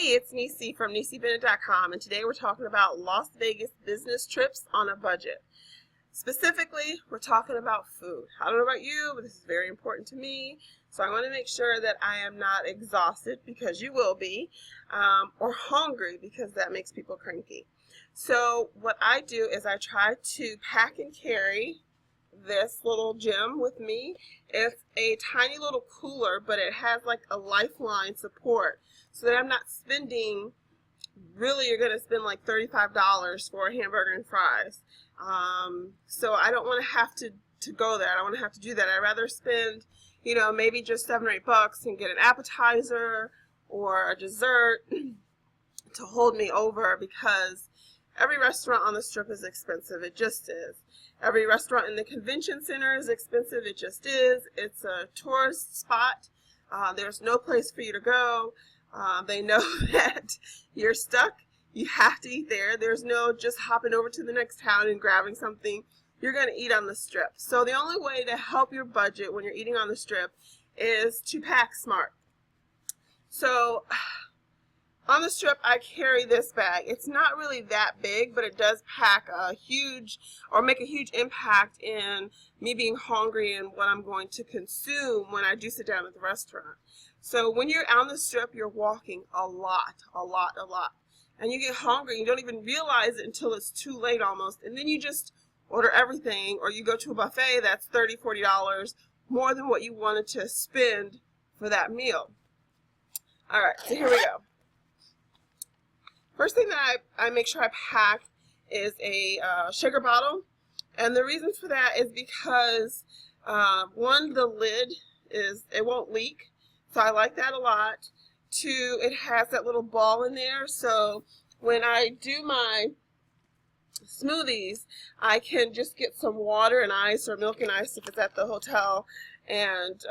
Hey, it's Nisi from NisiBennett.com, and today we're talking about Las Vegas business trips on a budget. Specifically, we're talking about food. I don't know about you, but this is very important to me, so I want to make sure that I am not exhausted, because you will be, or hungry, because that makes people cranky. So what I do is I try to pack and carry this little gem with me. It's a tiny little cooler, but it has like a lifeline support, so that I'm not spending, really you're going to spend like $35 for a hamburger and fries. So I don't want to have to go there. I don't want to have to do that. I'd rather spend, maybe just $7 or $8 and get an appetizer or a dessert to hold me over, because every restaurant on the Strip is expensive. It just is. Every restaurant in the convention center is expensive. It just is. It's a tourist spot. There's no place for you to go. They know that you're stuck. You have to eat there. There's no just hopping over to the next town and grabbing something. You're going to eat on the Strip. So the only way to help your budget when you're eating on the Strip is to pack smart. So on the Strip, I carry this bag. It's not really that big, but it does pack make a huge impact in me being hungry and what I'm going to consume when I do sit down at the restaurant. So when you're on the Strip, you're walking a lot. And you get hungry. You don't even realize it until it's too late almost. And then you just order everything, or you go to a buffet that's $30, $40 more than what you wanted to spend for that meal. All right, so here we go. First thing that I make sure I pack is a shaker bottle. And the reason for that is because, one, the lid it won't leak. So I like that a lot. Two, it has that little ball in there. So when I do my smoothies, I can just get some water and ice, or milk and ice if it's at the hotel, and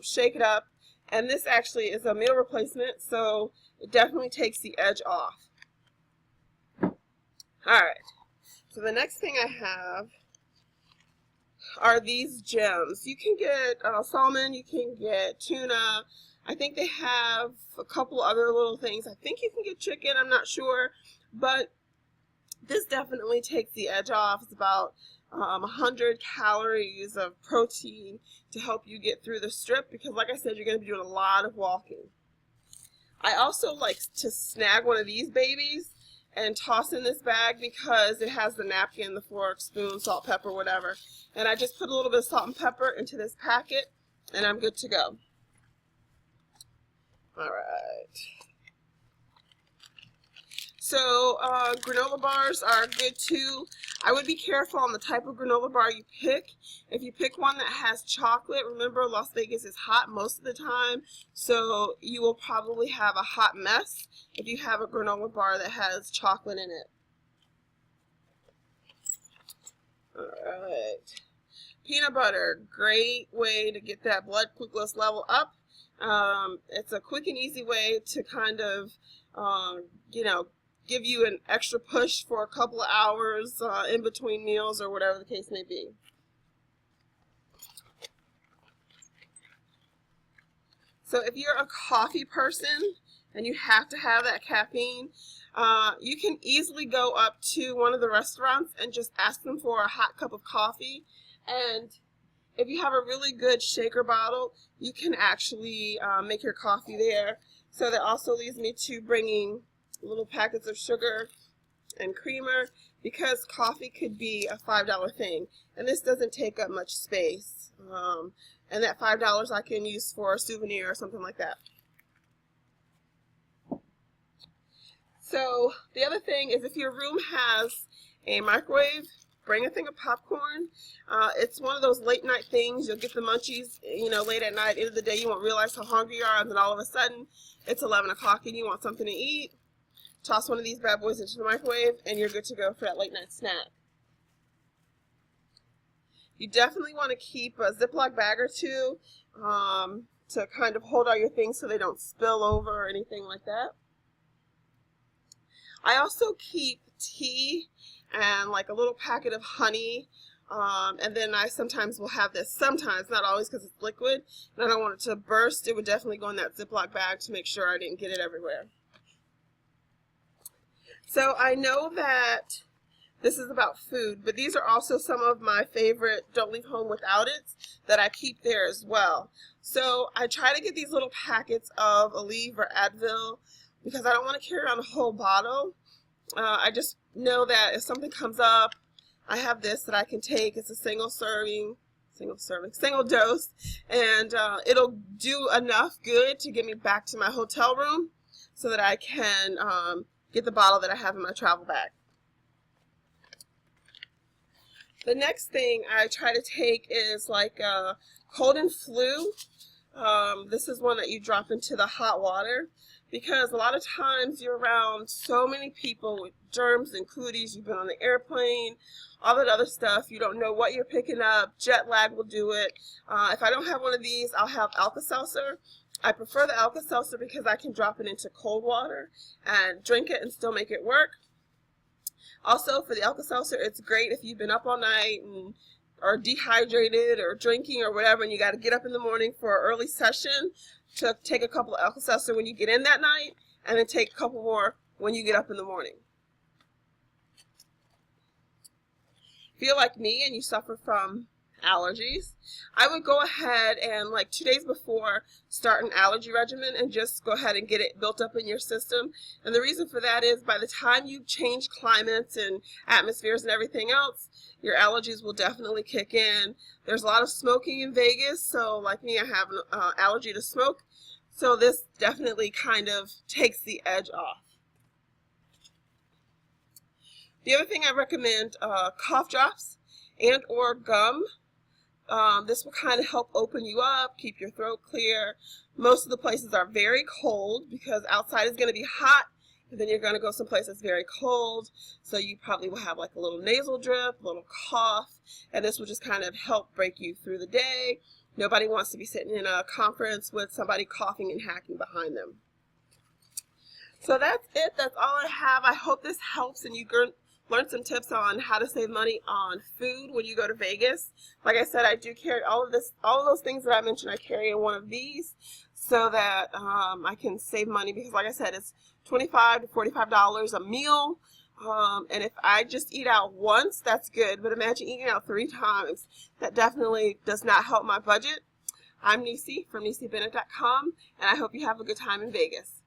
shake it up. And this actually is a meal replacement, so it definitely takes the edge off. Alright, so the next thing I have are these gems. You can get salmon, you can get tuna. I think they have a couple other little things. I think you can get chicken, I'm not sure. But this definitely takes the edge off. It's about 100 calories of protein to help you get through the Strip, because like I said, you're going to be doing a lot of walking. I also like to snag one of these babies and toss in this bag, because it has the napkin, the fork, spoon, salt, pepper, whatever. And I just put a little bit of salt and pepper into this packet, and I'm good to go. All right. So granola bars are good too. I would be careful on the type of granola bar you pick. If you pick one that has chocolate, remember Las Vegas is hot most of the time, so you will probably have a hot mess if you have a granola bar that has chocolate in it. Alright. Peanut butter, great way to get that blood glucose level up. It's a quick and easy way to kind of, give you an extra push for a couple of hours in between meals, or whatever the case may be. So if you're a coffee person and you have to have that caffeine, you can easily go up to one of the restaurants and just ask them for a hot cup of coffee. And if you have a really good shaker bottle, you can actually make your coffee there. So that also leads me to bringing little packets of sugar and creamer, because coffee could be a $5 thing, and this doesn't take up much space. And that $5 I can use for a souvenir or something like that. So the other thing is, if your room has a microwave, bring a thing of popcorn. It's one of those late night things. You'll get the munchies, late at night, end of the day, you won't realize how hungry you are, and then all of a sudden it's 11 o'clock and you want something to eat. Toss one of these bad boys into the microwave, and you're good to go for that late night snack. You definitely want to keep a Ziploc bag or two to kind of hold all your things so they don't spill over or anything like that. I also keep tea and like a little packet of honey, and then I sometimes will have this, sometimes, not always because it's liquid, and I don't want it to burst. It would definitely go in that Ziploc bag to make sure I didn't get it everywhere. So I know that this is about food, but these are also some of my favorite Don't Leave Home Without It that I keep there as well. So I try to get these little packets of Aleve or Advil because I don't want to carry around a whole bottle. I just know that if something comes up, I have this that I can take. It's a single dose, and it'll do enough good to get me back to my hotel room so that I can get the bottle that I have in my travel bag. The next thing I try to take is like cold and flu. This is one that you drop into the hot water because a lot of times you're around so many people with germs and cooties. You've been on the airplane, all that other stuff. You don't know what you're picking up. Jet lag will do it. If I don't have one of these, I'll have Alka-Seltzer. I prefer the Alka-Seltzer because I can drop it into cold water and drink it and still make it work. Also, for the Alka-Seltzer, it's great if you've been up all night and are dehydrated or drinking or whatever, and you got to get up in the morning for an early session, to take a couple of Alka-Seltzer when you get in that night, and then take a couple more when you get up in the morning. If you're like me and you suffer from allergies, I would go ahead and, like 2 days before, start an allergy regimen and just go ahead and get it built up in your system. And the reason for that is by the time you change climates and atmospheres and everything else, your allergies will definitely kick in. There's a lot of smoking in Vegas, so like me, I have an allergy to smoke, so this definitely kind of takes the edge off. The other thing I recommend, cough drops and or gum. This will kind of help open you up, keep your throat clear. Most of the places are very cold because outside is going to be hot, and then you're going to go someplace that's very cold. So you probably will have like a little nasal drip, a little cough, and this will just kind of help break you through the day. Nobody wants to be sitting in a conference with somebody coughing and hacking behind them. So that's it. That's all I have. I hope this helps and you learn some tips on how to save money on food when you go to Vegas. Like I said, I do carry all of those things that I mentioned. I carry in one of these so that I can save money because, like I said, it's $25 to $45 a meal. And if I just eat out once, that's good. But imagine eating out 3 times. That definitely does not help my budget. I'm Nisi from NisiBennett.com, and I hope you have a good time in Vegas.